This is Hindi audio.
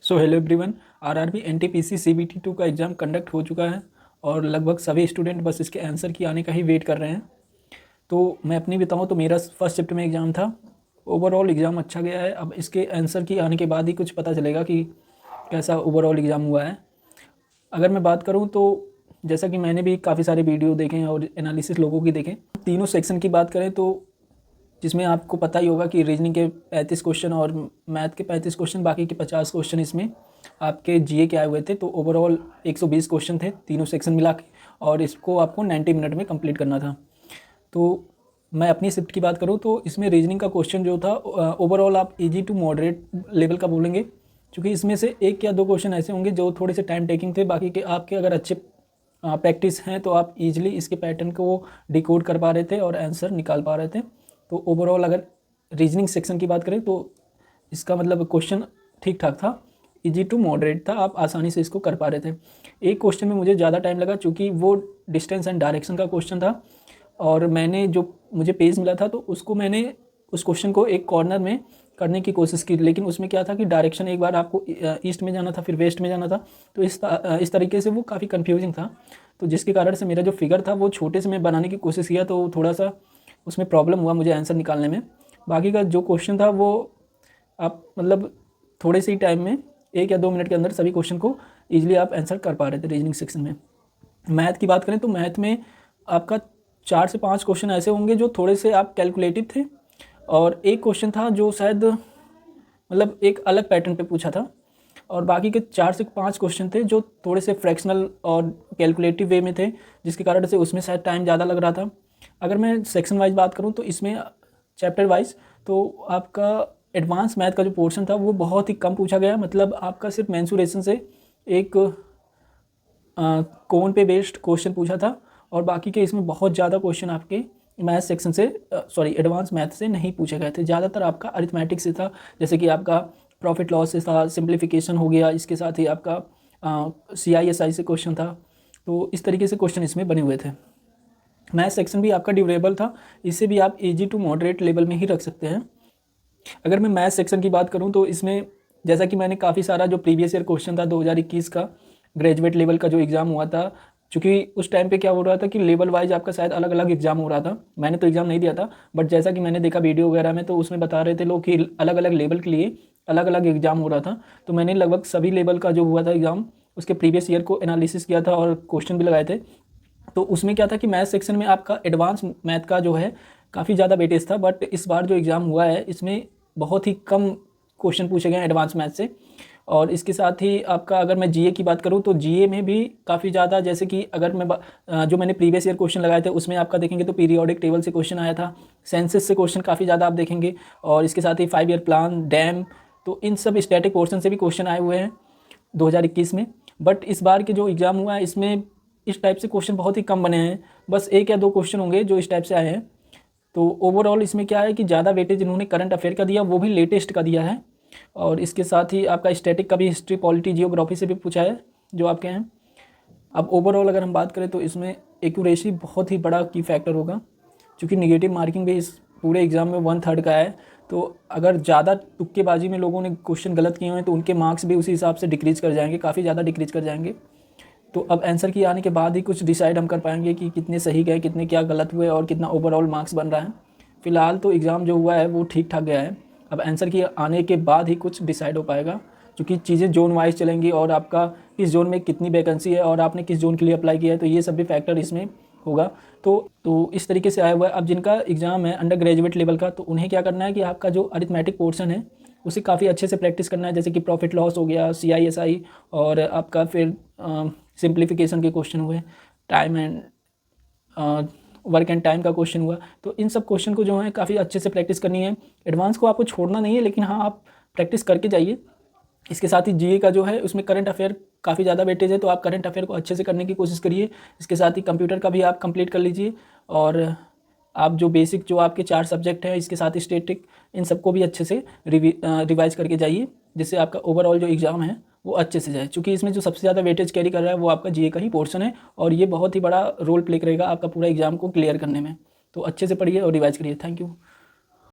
Hello everyone. RRB NTPC CBT 2 का एग्ज़ाम कंडक्ट हो चुका है और लगभग सभी स्टूडेंट बस इसके आंसर की आने का ही वेट कर रहे हैं। तो मैं अपनी बताऊं तो मेरा फर्स्ट शिफ्ट में एग्ज़ाम था। ओवरऑल एग्ज़ाम अच्छा गया है। अब इसके आंसर की आने के बाद ही कुछ पता चलेगा कि कैसा ओवरऑल एग्ज़ाम हुआ है। अगर मैं बात करूँ तो जैसा कि मैंने भी काफ़ी सारे वीडियो देखे हैं और एनालिसिस लोगों की देखें, तीनों सेक्शन की बात करें तो जिसमें आपको पता ही होगा कि रीजनिंग के 35 क्वेश्चन और मैथ के 35 क्वेश्चन, बाकी के 50 क्वेश्चन इसमें आपके जीए के आए हुए थे। तो ओवरऑल 120 क्वेश्चन थे तीनों सेक्शन मिला के, और इसको आपको 90 मिनट में कंप्लीट करना था। तो मैं अपनी शिफ्ट की बात करूँ तो इसमें रीजनिंग का क्वेश्चन जो था ओवरऑल आप इजी टू मॉडरेट लेवल का बोलेंगे, क्योंकि इसमें से एक या दो क्वेश्चन ऐसे होंगे जो थोड़े से टाइम टेकिंग थे। बाकी के आपके अगर अच्छे प्रैक्टिस हैं तो आप इजीली इसके पैटर्न को डिकोड कर पा रहे थे और आंसर निकाल पा रहे थे। तो ओवरऑल अगर रीजनिंग सेक्शन की बात करें तो इसका मतलब क्वेश्चन ठीक ठाक था, इजी टू मॉडरेट था, आप आसानी से इसको कर पा रहे थे। एक क्वेश्चन में मुझे ज़्यादा टाइम लगा क्योंकि वो डिस्टेंस एंड डायरेक्शन का क्वेश्चन था, और मैंने जो मुझे पेज मिला था तो उसको मैंने उस क्वेश्चन को एक कॉर्नर में करने की कोशिश की, लेकिन उसमें क्या था कि डायरेक्शन एक बार आपको ईस्ट में जाना था फिर वेस्ट में जाना था। तो इस तरीके से वो काफ़ी कन्फ्यूजिंग था, तो जिसके कारण से मेरा जो फिगर था वो छोटे से मैं बनाने की कोशिश किया, तो थोड़ा सा उसमें प्रॉब्लम हुआ मुझे आंसर निकालने में। बाकी का जो क्वेश्चन था वो आप मतलब थोड़े से ही टाइम में 1 या 2 मिनट के अंदर सभी क्वेश्चन को ईजिली आप आंसर कर पा रहे थे रीजनिंग सेक्शन में। मैथ की बात करें तो मैथ में आपका 4 से 5 क्वेश्चन ऐसे होंगे जो थोड़े से आप कैलकुलेटिव थे, और एक क्वेश्चन था जो शायद मतलब एक अलग पैटर्न पे पूछा था, और बाकी के 4 से 5 क्वेश्चन थे जो थोड़े से फ्रैक्शनल और कैलकुलेटिव वे में थे, जिसके कारण से उसमें शायद टाइम ज़्यादा लग रहा था। अगर मैं सेक्शन वाइज बात करूँ तो इसमें चैप्टर वाइज तो आपका एडवांस मैथ का जो पोर्शन था वो बहुत ही कम पूछा गया। मतलब आपका सिर्फ मेंसुरेशन से एक कोण पे बेस्ड क्वेश्चन पूछा था, और बाकी के इसमें बहुत ज़्यादा क्वेश्चन आपके मैथ सेक्शन से एडवांस मैथ से नहीं पूछे गए थे। ज़्यादातर आपका अरिथमेटिक से था, जैसे कि आपका प्रॉफिट लॉस से था, सिंप्लीफिकेशन हो गया, इसके साथ ही आपका CISI से क्वेश्चन था। तो इस तरीके से क्वेश्चन इसमें बने हुए थे। मैथ सेक्शन भी आपका ड्यूरेबल था, इसे भी आप इजी टू मॉडरेट लेवल में ही रख सकते हैं। अगर मैं मैथ सेक्शन की बात करूं तो इसमें जैसा कि मैंने काफ़ी सारा जो प्रीवियस ईयर क्वेश्चन था 2021 का ग्रेजुएट लेवल का जो एग्ज़ाम हुआ था, चूँकि उस टाइम पे क्या हो रहा था कि लेवल वाइज आपका शायद अलग अलग एग्ज़ाम हो रहा था। मैंने तो एग्ज़ाम नहीं दिया था, बट जैसा कि मैंने देखा वीडियो वगैरह में तो उसमें बता रहे थे लोग कि अलग अलग लेवल के लिए अलग अलग एग्ज़ाम हो रहा था। तो मैंने लगभग सभी लेवल का जो हुआ था एग्ज़ाम उसके प्रीवियस ईयर को एनालिसिस किया था और क्वेश्चन भी लगाए थे। तो उसमें क्या था कि मैथ सेक्शन में आपका एडवांस मैथ का जो है काफ़ी ज़्यादा वेटेज था, बट इस बार जो एग्ज़ाम हुआ है इसमें बहुत ही कम क्वेश्चन पूछे गए हैं एडवांस मैथ से। और इसके साथ ही आपका अगर मैं जीए की बात करूं तो जीए में भी काफ़ी ज़्यादा, जैसे कि अगर मैं जो मैंने प्रीवियस ईयर क्वेश्चन लगाए थे उसमें आपका देखेंगे तो पीरियोडिक टेबल से क्वेश्चन आया था, सेंसस से क्वेश्चन काफ़ी ज़्यादा आप देखेंगे, और इसके साथ ही 5 ईयर प्लान, डैम, तो इन सब स्टैटिक पोर्शन से भी क्वेश्चन आए हुए हैं 2021 में। बट इस बार के जो एग्ज़ाम हुआ है इसमें इस टाइप से क्वेश्चन बहुत ही कम बने हैं, बस 1 या 2 क्वेश्चन होंगे जो इस टाइप से आए हैं। तो ओवरऑल इसमें क्या है कि ज़्यादा वेटेज इन्होंने करंट अफेयर का दिया, वो भी लेटेस्ट का दिया है, और इसके साथ ही आपका स्टैटिक का भी हिस्ट्री, पॉलिटी, जियोग्राफी से भी पूछा है जो आपके हैं। अब ओवरऑल अगर हम बात करें तो इसमें एक्यूरेसी बहुत ही बड़ा की फैक्टर होगा, क्योंकि निगेटिव मार्किंग भी इस पूरे एग्ज़ाम में 1/3 का है। तो अगर ज़्यादा तुक्केबाजी में लोगों ने क्वेश्चन गलत किए हुए हैं तो उनके मार्क्स भी उसी हिसाब से डिक्रीज़ कर जाएंगे, काफ़ी ज़्यादा डिक्रीज़ कर जाएंगे। तो अब आंसर की आने के बाद ही कुछ डिसाइड हम कर पाएंगे कि कितने सही गए, कितने क्या गलत हुए, और कितना ओवरऑल मार्क्स बन रहा है। फिलहाल तो एग्ज़ाम जो हुआ है वो ठीक ठाक गया है। अब आंसर की आने के बाद ही कुछ डिसाइड हो पाएगा, क्योंकि चीज़ें जोन वाइज चलेंगी, और आपका किस जोन में कितनी वैकेंसी है और आपने किस जोन के लिए अप्लाई किया है, तो ये सब भी फैक्टर इसमें होगा। तो इस तरीके से आया हुआ है। अब जिनका एग्ज़ाम है अंडर ग्रेजुएट लेवल का, तो उन्हें क्या करना है कि आपका जो अरिथमेटिक पोर्शन है उसे काफ़ी अच्छे से प्रैक्टिस करना है, जैसे कि प्रॉफिट लॉस हो गया, CISI, और आपका फिर सिंप्लीफिकेशन के क्वेश्चन हुए, time and work and time का क्वेश्चन हुआ। तो इन सब क्वेश्चन को जो है काफ़ी अच्छे से प्रैक्टिस करनी है। एडवांस को आपको छोड़ना नहीं है, लेकिन हाँ आप प्रैक्टिस करके जाइए। इसके साथ ही जीए का जो है उसमें करंट अफेयर काफ़ी ज़्यादा वेटेज है, तो आप करंट अफेयर को अच्छे से करने की कोशिश करिए। इसके साथ ही कंप्यूटर का भी आप कंप्लीट कर लीजिए, और आप जो बेसिक जो आपके 4 सब्जेक्ट हैं इसके साथ ही स्टैटिक, इन सबको भी अच्छे से रिवाइज करके जाइए, जिससे आपका ओवरऑल जो एग्ज़ाम है वो अच्छे से जाए। क्योंकि इसमें जो सबसे ज़्यादा वेटेज कैरी कर रहा है वो आपका जीए का ही पोर्शन है, और ये बहुत ही बड़ा रोल प्ले करेगा आपका पूरा एग्ज़ाम को क्लियर करने में। तो अच्छे से पढ़िए और रिवाइज करिए। Thank you.